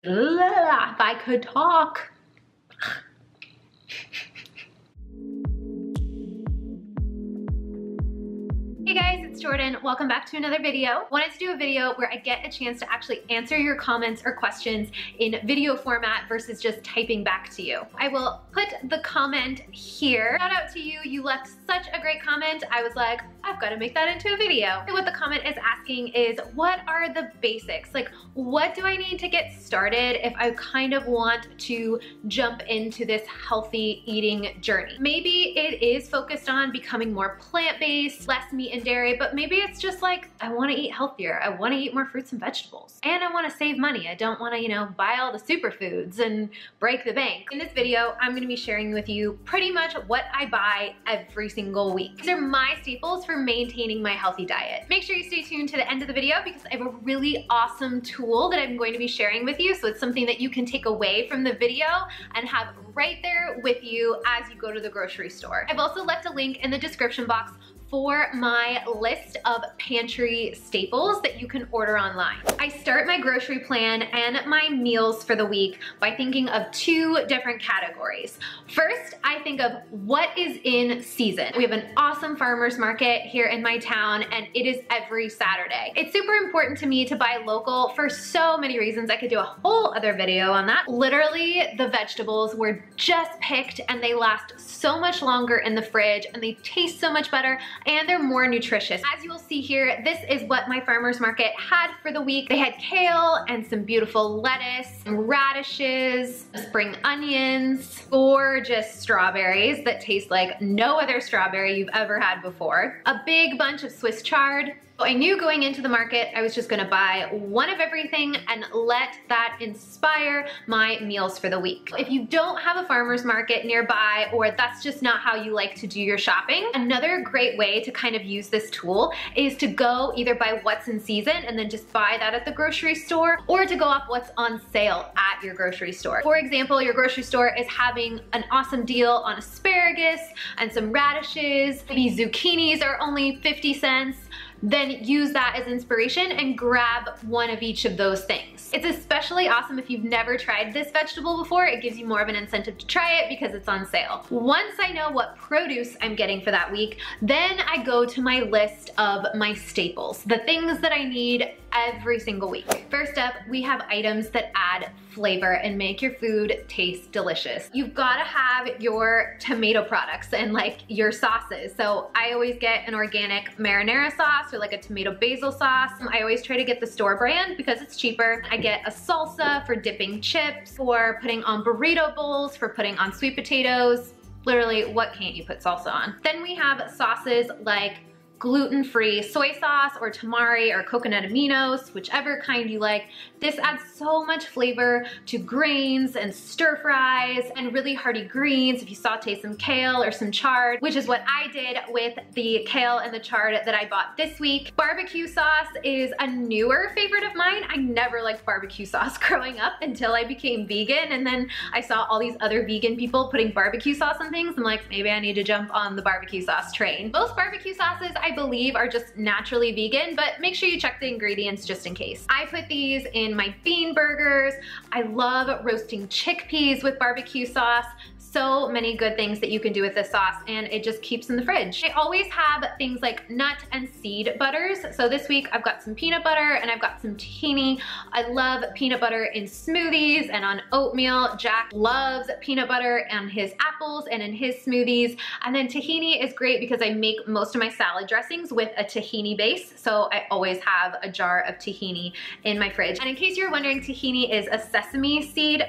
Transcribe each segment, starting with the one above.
If I could talk. Hey guys, it's Jordan. Welcome back to another video. Wanted to do a video where I get a chance to actually answer your comments or questions in video format versus just typing back to you. I will put the comment here. Shout out to you. You left such a great comment. I was like, I've got to make that into a video. What the comment is asking is, what are the basics? Like, what do I need to get started if I kind of want to jump into this healthy eating journey? Maybe it is focused on becoming more plant-based, less meat and dairy, but maybe it's just like, I want to eat healthier. I want to eat more fruits and vegetables. And I want to save money. I don't want to, buy all the superfoods and break the bank. In this video, I'm going to be sharing with you pretty much what I buy every single week. These are my staples for maintaining my healthy diet. Make sure you stay tuned to the end of the video because I have a really awesome tool that I'm going to be sharing with you. So it's something that you can take away from the video and have right there with you as you go to the grocery store. I've also left a link in the description box for my list of pantry staples that you can order online. I start my grocery plan and my meals for the week by thinking of two different categories. First, I think of what is in season. We have an awesome farmer's market here in my town and it is every Saturday. It's super important to me to buy local for so many reasons. I could do a whole other video on that. Literally, the vegetables were just picked and they last so much longer in the fridge and they taste so much better and they're more nutritious. As you will see here, this is what my farmer's market had for the week. They had kale and some beautiful lettuce, some radishes, spring onions, gorgeous strawberries that taste like no other strawberry you've ever had before, a big bunch of Swiss chard. I knew going into the market, I was just gonna buy one of everything and let that inspire my meals for the week. If you don't have a farmer's market nearby or that's just not how you like to do your shopping, another great way to kind of use this tool is to go either by what's in season and then just buy that at the grocery store or to go off what's on sale at your grocery store. For example, your grocery store is having an awesome deal on asparagus and some radishes. Maybe zucchinis are only 50 cents. Then use that as inspiration and grab one of each of those things. It's especially awesome if you've never tried this vegetable before. It gives you more of an incentive to try it because it's on sale. Once I know what produce I'm getting for that week, then I go to my list of my staples, the things that I need every single week. First up, we have items that add flavor and make your food taste delicious. You've gotta have your tomato products and like your sauces. So I always get an organic marinara sauce or like a tomato basil sauce. I always try to get the store brand because it's cheaper. I get a salsa for dipping chips, for putting on burrito bowls, for putting on sweet potatoes. Literally, what can't you put salsa on? Then we have sauces like gluten-free soy sauce or tamari or coconut aminos, whichever kind you like. This adds so much flavor to grains and stir fries and really hearty greens if you saute some kale or some chard, which is what I did with the kale and the chard that I bought this week. Barbecue sauce is a newer favorite of mine. I never liked barbecue sauce growing up until I became vegan, and then I saw all these other vegan people putting barbecue sauce on things. I'm like, maybe I need to jump on the barbecue sauce train. Most barbecue sauces, I believe, are just naturally vegan, but make sure you check the ingredients just in case. I put these in my bean burgers. I love roasting chickpeas with barbecue sauce. So many good things that you can do with this sauce, and it just keeps in the fridge. I always have things like nut and seed butters. So this week I've got some peanut butter and I've got some tahini. I love peanut butter in smoothies and on oatmeal. Jack loves peanut butter on his apples and in his smoothies. And then tahini is great because I make most of my salad dressings with a tahini base. So I always have a jar of tahini in my fridge. And in case you're wondering, tahini is a sesame seed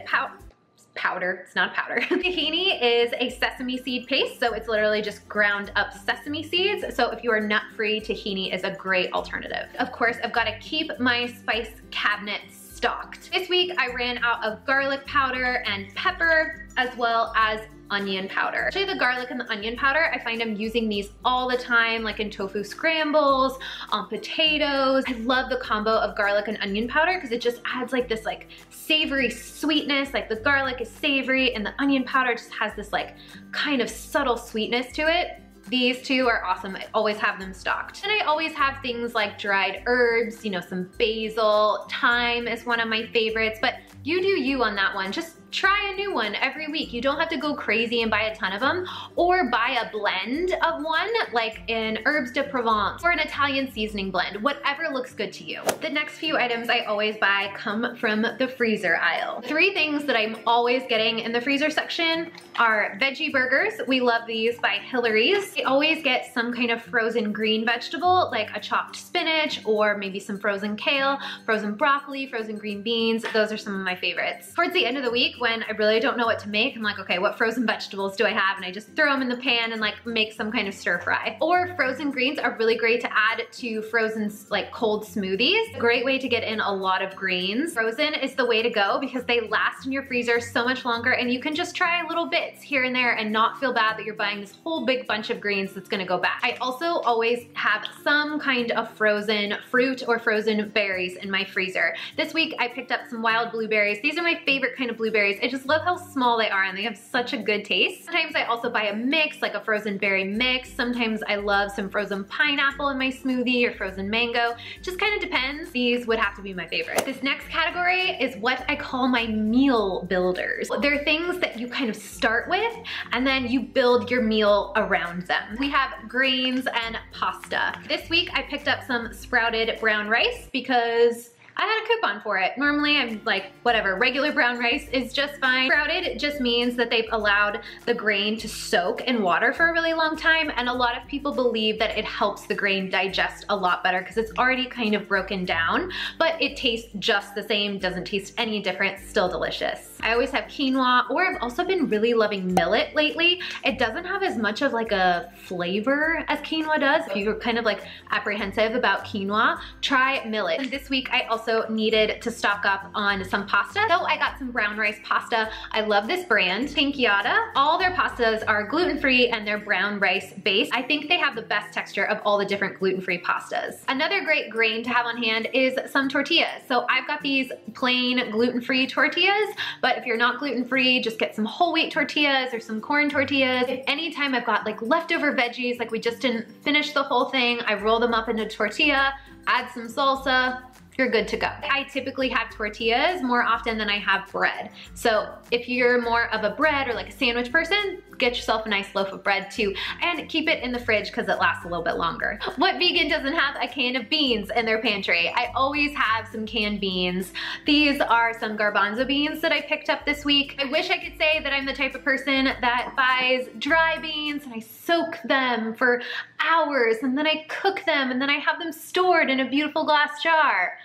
powder. It's not powder. Tahini is a sesame seed paste, so it's literally just ground up sesame seeds. So if you are nut-free, tahini is a great alternative. Of course, I've got to keep my spice cabinet stocked. This week I ran out of garlic powder and pepper, as well as onion powder. Actually, the garlic and the onion powder, I find I'm using these all the time, like in tofu scrambles, on potatoes. I love the combo of garlic and onion powder because it just adds like this like savory sweetness. Like the garlic is savory and the onion powder just has this like kind of subtle sweetness to it. These two are awesome. I always have them stocked. And I always have things like dried herbs, you know, some basil, thyme is one of my favorites, but you do you on that one. Just try a new one every week. You don't have to go crazy and buy a ton of them, or buy a blend of one, like an herbs de Provence or an Italian seasoning blend, whatever looks good to you. The next few items I always buy come from the freezer aisle. 3 things that I'm always getting in the freezer section are veggie burgers. We love these by Hillary's. I always get some kind of frozen green vegetable, like a chopped spinach or maybe some frozen kale, frozen broccoli, frozen green beans. Those are some of my favorites. Towards the end of the week, when I really don't know what to make, I'm like, okay, what frozen vegetables do I have? And I just throw them in the pan and like make some kind of stir fry. Or frozen greens are really great to add to frozen like cold smoothies. Great way to get in a lot of greens. Frozen is the way to go because they last in your freezer so much longer, and you can just try little bits here and there and not feel bad that you're buying this whole big bunch of greens that's gonna go bad. I also always have some kind of frozen fruit or frozen berries in my freezer. This week I picked up some wild blueberries. These are my favorite kind of blueberries. I just love how small they are and they have such a good taste. Sometimes I also buy a mix, like a frozen berry mix. Sometimes I love some frozen pineapple in my smoothie or frozen mango. Just kind of depends. These would have to be my favorite. This next category is what I call my meal builders. They're things that you kind of start with and then you build your meal around them. We have grains and pasta. This week I picked up some sprouted brown rice because I had a coupon for it. Normally I'm like, whatever, regular brown rice is just fine. Sprouted just means that they've allowed the grain to soak in water for a really long time, and a lot of people believe that it helps the grain digest a lot better because it's already kind of broken down, but it tastes just the same, doesn't taste any different, still delicious. I always have quinoa, or I've also been really loving millet lately. It doesn't have as much of like a flavor as quinoa does. If you're kind of like apprehensive about quinoa, try millet. And this week I also needed to stock up on some pasta, so I got some brown rice pasta. I love this brand, Pinkiata. All their pastas are gluten-free and they're brown rice based. I think they have the best texture of all the different gluten-free pastas. Another great grain to have on hand is some tortillas. So I've got these plain gluten-free tortillas, but if you're not gluten-free, just get some whole wheat tortillas or some corn tortillas. If anytime I've got like leftover veggies, like we just didn't finish the whole thing, I roll them up into tortilla, add some salsa, you're good to go. I typically have tortillas more often than I have bread. So if you're more of a bread or like a sandwich person, get yourself a nice loaf of bread too, and keep it in the fridge because it lasts a little bit longer. What vegan doesn't have a can of beans in their pantry? I always have some canned beans. These are some garbanzo beans that I picked up this week. I wish I could say that I'm the type of person that buys dry beans and I soak them for hours and then I cook them and then I have them stored in a beautiful glass jar.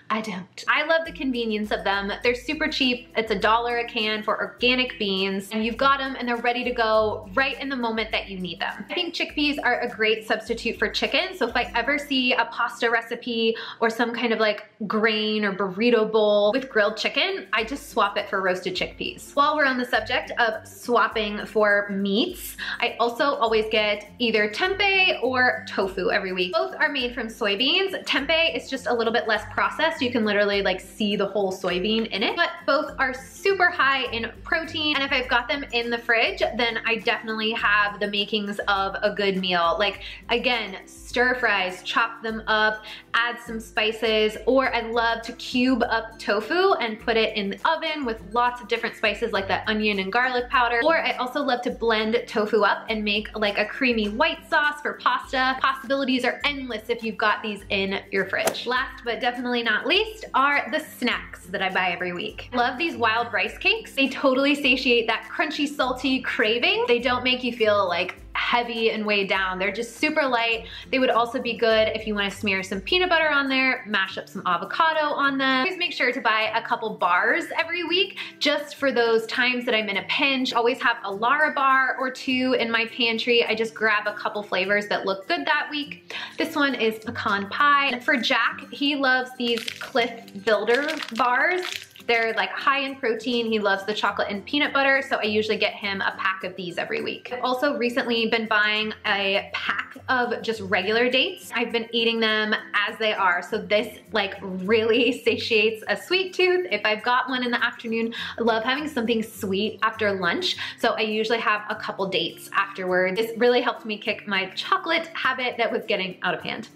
I don't. I love the convenience of them. They're super cheap. It's $1 a can for organic beans, and you've got them and they're ready to go right in the moment that you need them. I think chickpeas are a great substitute for chicken. So if I ever see a pasta recipe or some kind of like grain or burrito bowl with grilled chicken, I just swap it for roasted chickpeas. While we're on the subject of swapping for meats, I also always get either tempeh or tofu every week. Both are made from soybeans. Tempeh is just a little bit less processed. You can literally like see the whole soybean in it, but both are super high in protein. And if I've got them in the fridge, then I definitely have the makings of a good meal. Like again, stir fries, chop them up, add some spices, or I love to cube up tofu and put it in the oven with lots of different spices like that onion and garlic powder. Or I also love to blend tofu up and make like a creamy white sauce for pasta. Possibilities are endless if you've got these in your fridge. Last but definitely not least are the snacks that I buy every week. Love these wild rice cakes. They totally satiate that crunchy, salty craving. They don't make you feel like heavy and weighed down. They're just super light. They would also be good if you want to smear some peanut butter on there, mash up some avocado on them. Always make sure to buy a couple bars every week just for those times that I'm in a pinch. Always have a Lara bar or two in my pantry. I just grab a couple flavors that look good that week. This one is pecan pie. And for Jack, he loves these Cliff Builder bars. They're like high in protein. He loves the chocolate and peanut butter, so I usually get him a pack of these every week. I've also recently been buying a pack of just regular dates. I've been eating them as they are. So this like really satiates a sweet tooth. If I've got one in the afternoon, I love having something sweet after lunch. So I usually have a couple dates afterwards. This really helped me kick my chocolate habit that was getting out of hand.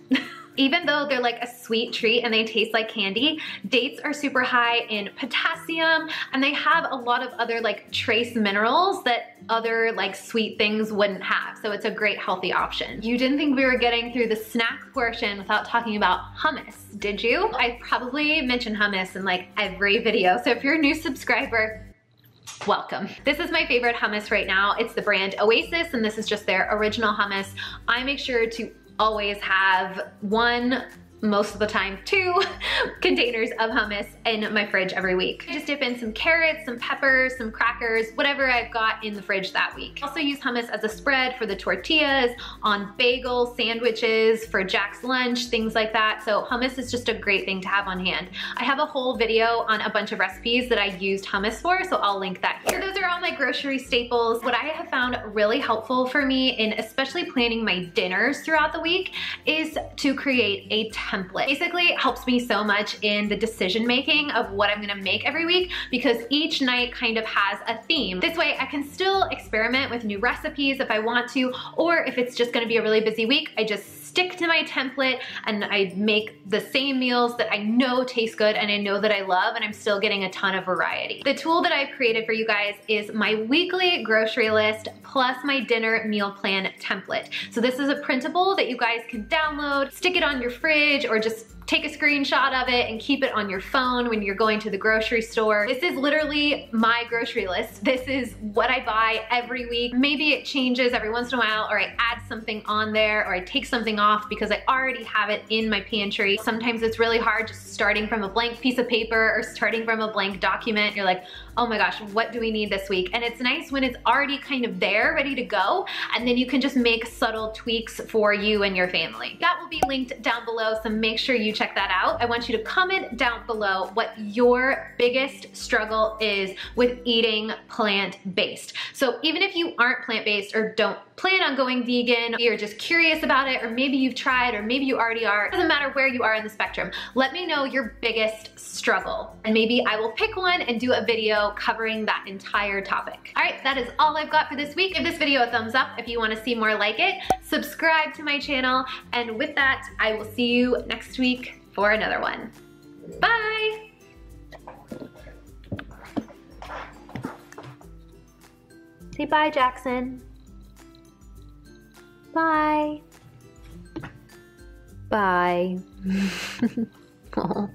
Even though they're like a sweet treat and they taste like candy, dates are super high in potassium and they have a lot of other like trace minerals that other like sweet things wouldn't have. So it's a great healthy option. You didn't think we were getting through the snack portion without talking about hummus, did you? I probably mentioned hummus in like every video. So if you're a new subscriber, welcome. This is my favorite hummus right now. It's the brand Oasis and this is just their original hummus. I make sure to always have one, most of the time 2 containers of hummus in my fridge every week. I just dip in some carrots, some peppers, some crackers, whatever I've got in the fridge that week. I also use hummus as a spread for the tortillas, on bagels, sandwiches, for Jack's lunch, things like that. So hummus is just a great thing to have on hand. I have a whole video on a bunch of recipes that I used hummus for, so I'll link that here. So those are all my grocery staples. What I have found really helpful for me in especially planning my dinners throughout the week is to create a template. Basically, it helps me so much in the decision making of what I'm gonna make every week because each night kind of has a theme. This way I can still experiment with new recipes if I want to, or if it's just gonna be a really busy week, I just stick to my template and I make the same meals that I know taste good and I know that I love, and I'm still getting a ton of variety. The tool that I've created for you guys is my weekly grocery list plus my dinner meal plan template. So this is a printable that you guys can download, stick it on your fridge, or just take a screenshot of it and keep it on your phone when you're going to the grocery store. This is literally my grocery list. This is what I buy every week. Maybe it changes every once in a while, or I add something on there, or I take something off because I already have it in my pantry. Sometimes it's really hard just starting from a blank piece of paper or starting from a blank document. You're like, oh my gosh, what do we need this week? And it's nice when it's already kind of there, ready to go, and then you can just make subtle tweaks for you and your family. That will be linked down below, so make sure you check that out. I want you to comment down below what your biggest struggle is with eating plant-based. So even if you aren't plant-based or don't plan on going vegan, you're just curious about it, or maybe you've tried, or maybe you already are, it doesn't matter where you are in the spectrum. Let me know your biggest struggle, and maybe I will pick one and do a video covering that entire topic. All right, that is all I've got for this week. Give this video a thumbs up if you want to see more like it. Subscribe to my channel, and with that, I will see you next week for another one. Bye! Say bye, Jackson. Bye. Bye. Oh.